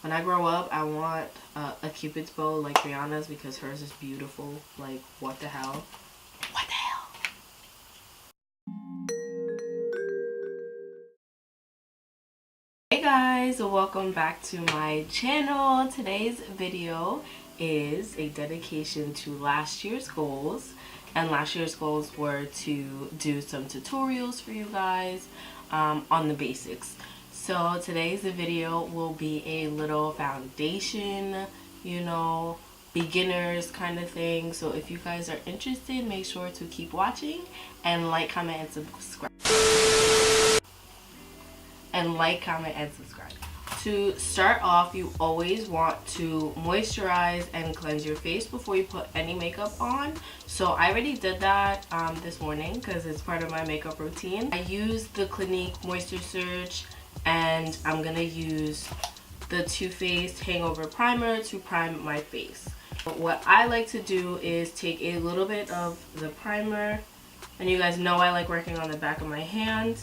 When I grow up, I want a Cupid's bow like Rihanna's because hers is beautiful. Like, what the hell? What the hell? Hey guys, welcome back to my channel. Today's video is a dedication to last year's goals. And last year's goals were to do some tutorials for you guys on the basics. So today's video will be a little foundation, you know, beginners kind of thing. So if you guys are interested, make sure to keep watching and like, comment, and subscribe. To start off, you always want to moisturize and cleanse your face before you put any makeup on. So I already did that this morning because it's part of my makeup routine. I used the Clinique Moisture Surge, and I'm gonna use the Too Faced Hangover Primer to prime my face. What I like to do is take a little bit of the primer, and you guys know I like working on the back of my hand,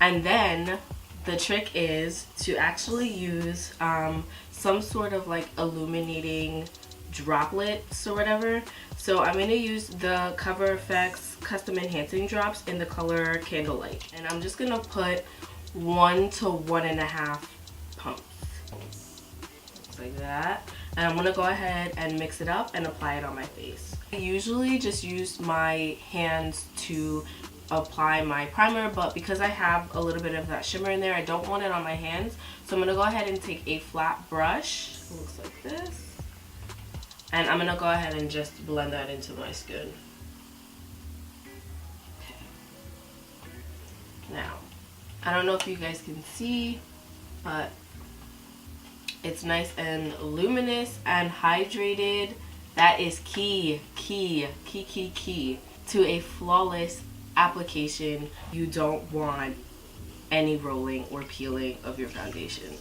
and then the trick is to actually use some sort of like illuminating droplets or whatever. So I'm going to use the Cover FX Custom Enhancing Drops in the color Candlelight. And I'm just going to put 1 to 1.5 pumps. Looks like that. And I'm going to go ahead and mix it up and apply it on my face. I usually just use my hands to apply my primer, but because I have a little bit of that shimmer in there, I don't want it on my hands. So I'm going to go ahead and take a flat brush. It looks like this. And I'm going to go ahead and just blend that into my skin. Okay. Now, I don't know if you guys can see, but it's nice and luminous and hydrated. That is key to a flawless application. You don't want any rolling or peeling of your foundation.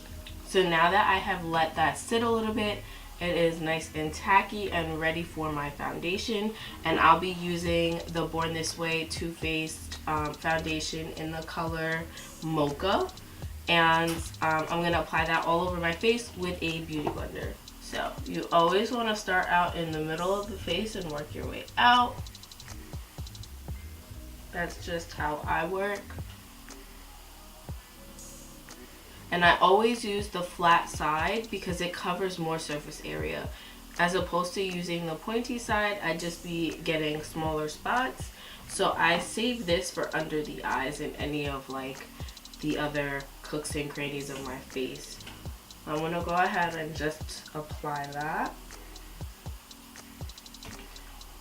So now that I have let that sit a little bit, it is nice and tacky and ready for my foundation. And I'll be using the Born This Way Too Faced foundation in the color Mocha. And I'm going to apply that all over my face with a beauty blender. So you always want to start out in the middle of the face and work your way out. That's just how I work. And I always use the flat side because it covers more surface area. As opposed to using the pointy side, I'd just be getting smaller spots. So I save this for under the eyes and any of like the other crooks and crannies of my face. I'm gonna go ahead and just apply that.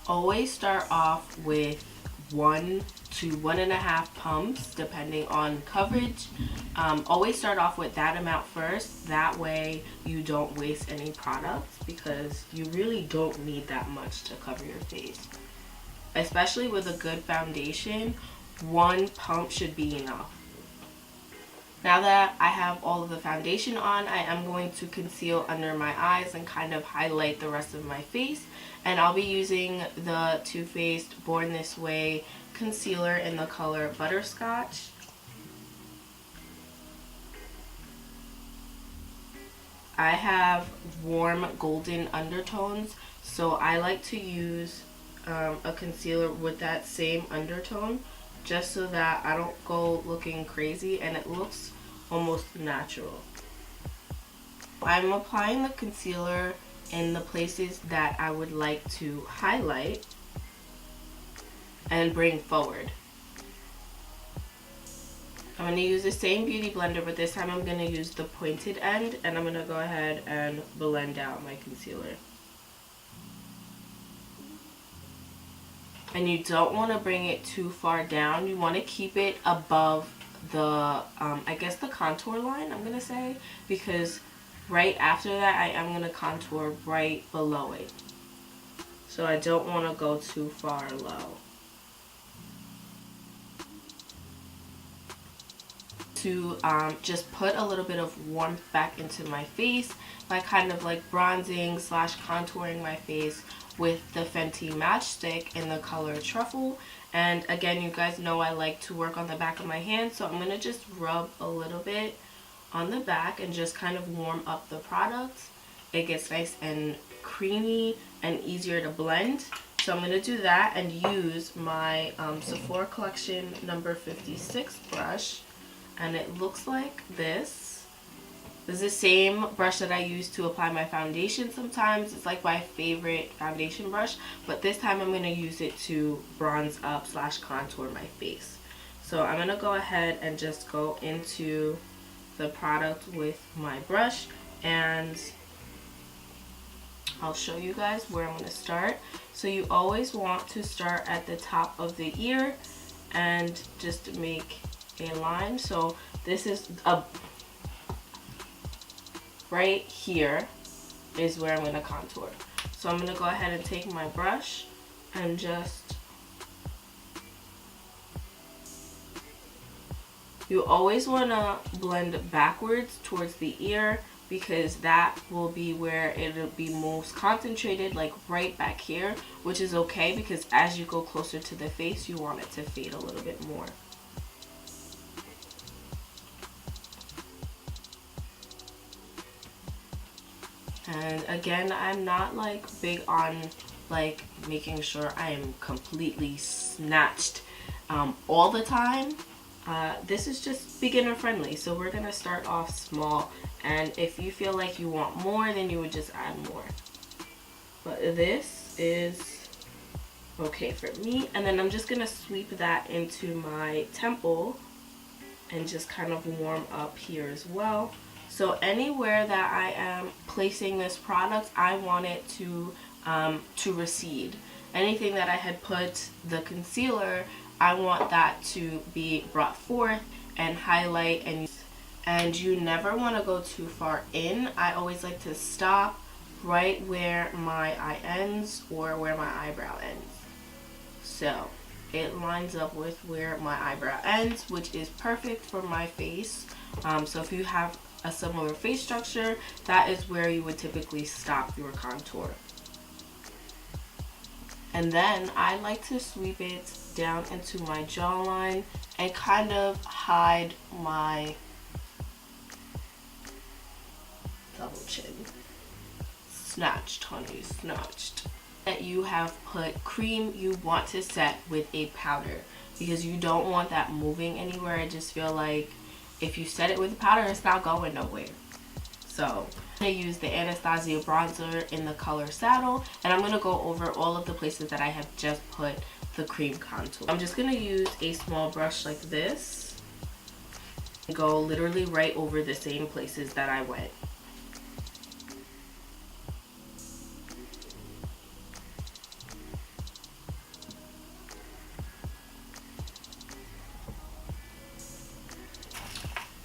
Always start off with 1 to 1.5 pumps depending on coverage. Always start off with that amount first. That way you don't waste any products because you really don't need that much to cover your face. Especially with a good foundation, 1 pump should be enough. Now that I have all of the foundation on, I am going to conceal under my eyes and kind of highlight the rest of my face. And I'll be using the Too Faced Born This Way concealer in the color Butterscotch. I have warm golden undertones, so I like to use a concealer with that same undertone just so that I don't go looking crazy and it looks almost natural. I'm applying the concealer in the places that I would like to highlight and bring forward. I'm going to use the same beauty blender, but this time I'm going to use the pointed end, and I'm going to go ahead and blend out my concealer. And you don't want to bring it too far down. You want to keep it above the, I guess the contour line, I'm going to say, because right after that I am going to contour right below it. So I don't want to go too far low. To just put a little bit of warmth back into my face by kind of like bronzing / contouring my face with the Fenty Matchstick in the color Truffle. And again, you guys know I like to work on the back of my hand, so I'm going to just rub a little bit on the back and just kind of warm up the product. It gets nice and creamy and easier to blend. So I'm going to do that and use my Sephora Collection number 56 brush. And it looks like this. This is the same brush that I use to apply my foundation sometimes. It's like my favorite foundation brush. But this time I'm going to use it to bronze up / contour my face. So I'm going to go ahead and just go into the product with my brush. And I'll show you guys where I'm going to start. So you always want to start at the top of the ear and just make a line. So this is right here is where I'm going to contour. So I'm going to go ahead and take my brush and just, you always want to blend backwards towards the ear, because that will be where it'll be most concentrated, like right back here, which is okay because as you go closer to the face, you want it to fade a little bit more. And again, I'm not like big on like making sure I am completely snatched all the time. This is just beginner friendly, so we're gonna start off small, and if you feel like you want more, then you would just add more. But this is okay for me. And then I'm just gonna sweep that into my temple and just kind of warm up here as well. So anywhere that I am placing this product, I want it to recede. Anything that I had put the concealer, I want that to be brought forth and highlight, and you never want to go too far in. I always like to stop right where my eye ends or where my eyebrow ends. So it lines up with where my eyebrow ends, which is perfect for my face. So if you have a similar face structure, that is where you would typically stop your contour. And then I like to sweep it down into my jawline and kind of hide my double chin. Snatched, honey, snatched. That you have put cream, you want to set with a powder because you don't want that moving anywhere. I just feel like if you set it with a powder, it's not going nowhere. So I use the Anastasia bronzer in the color Saddle, and I'm going to go over all of the places that I have just put the cream contour. I'm just going to use a small brush like this and go literally right over the same places that I went.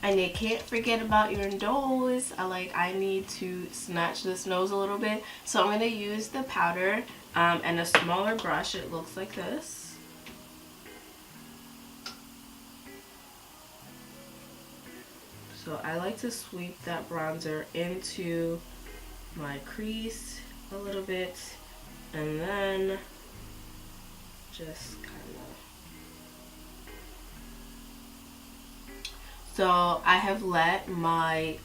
And you can't forget about your nose. I need to snatch this nose a little bit. So I'm going to use the powder and a smaller brush. It looks like this. So I like to sweep that bronzer into my crease a little bit. And then just kind of. So I have let my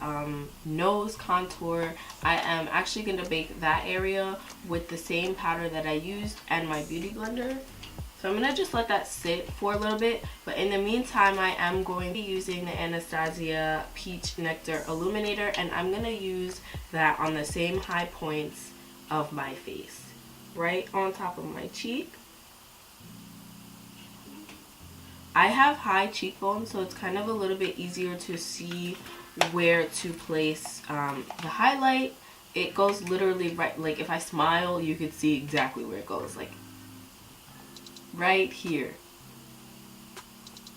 nose contour. I am actually going to bake that area with the same powder that I used and my beauty blender. So I'm going to just let that sit for a little bit. But in the meantime, I am going to be using the Anastasia Peach Nectar Illuminator. And I'm going to use that on the same high points of my face. Right on top of my cheek. I have high cheekbones, so it's kind of a little bit easier to see where to place the highlight. It goes literally right, like if I smile, you could see exactly where it goes, like right here.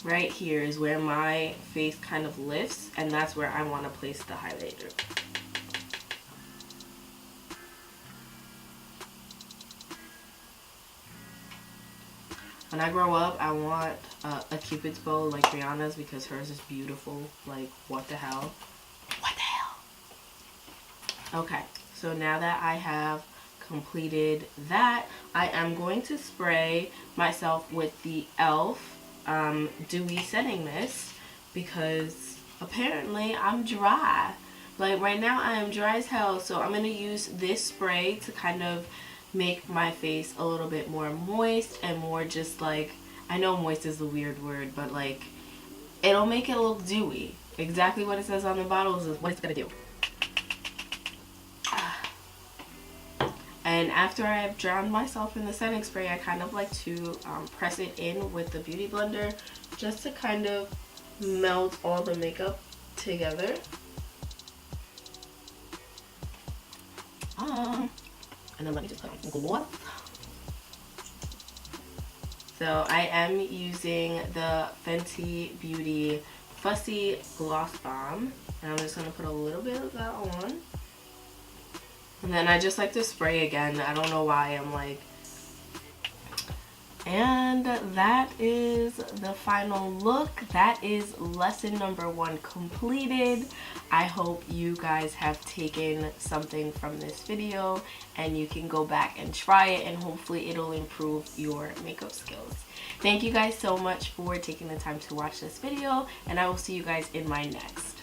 Right here is where my face kind of lifts, and that's where I want to place the highlighter. When I grow up, I want a Cupid's bow like Rihanna's because hers is beautiful. Like, what the hell? What the hell? Okay, so now that I have completed that, I am going to spray myself with the e.l.f. Dewy Setting Mist because apparently I'm dry. Like right now I am dry as hell, so I'm going to use this spray to kind of make my face a little bit more moist and more just like, I know moist is a weird word, but like it'll make it look dewy. Exactly what it says on the bottles is what it's going to do. And after I have drowned myself in the setting spray, I kind of like to press it in with the beauty blender just to kind of melt all the makeup together. And then let me just put on some gloss. So I am using the Fenty Beauty Fussy Gloss Bomb. And I'm just going to put a little bit of that on. And then I just like to spray again. I don't know why. I'm like... And that is the final look. That is lesson number 1 completed. I hope you guys have taken something from this video and you can go back and try it, and hopefully it'll improve your makeup skills. Thank you guys so much for taking the time to watch this video, and I will see you guys in my next.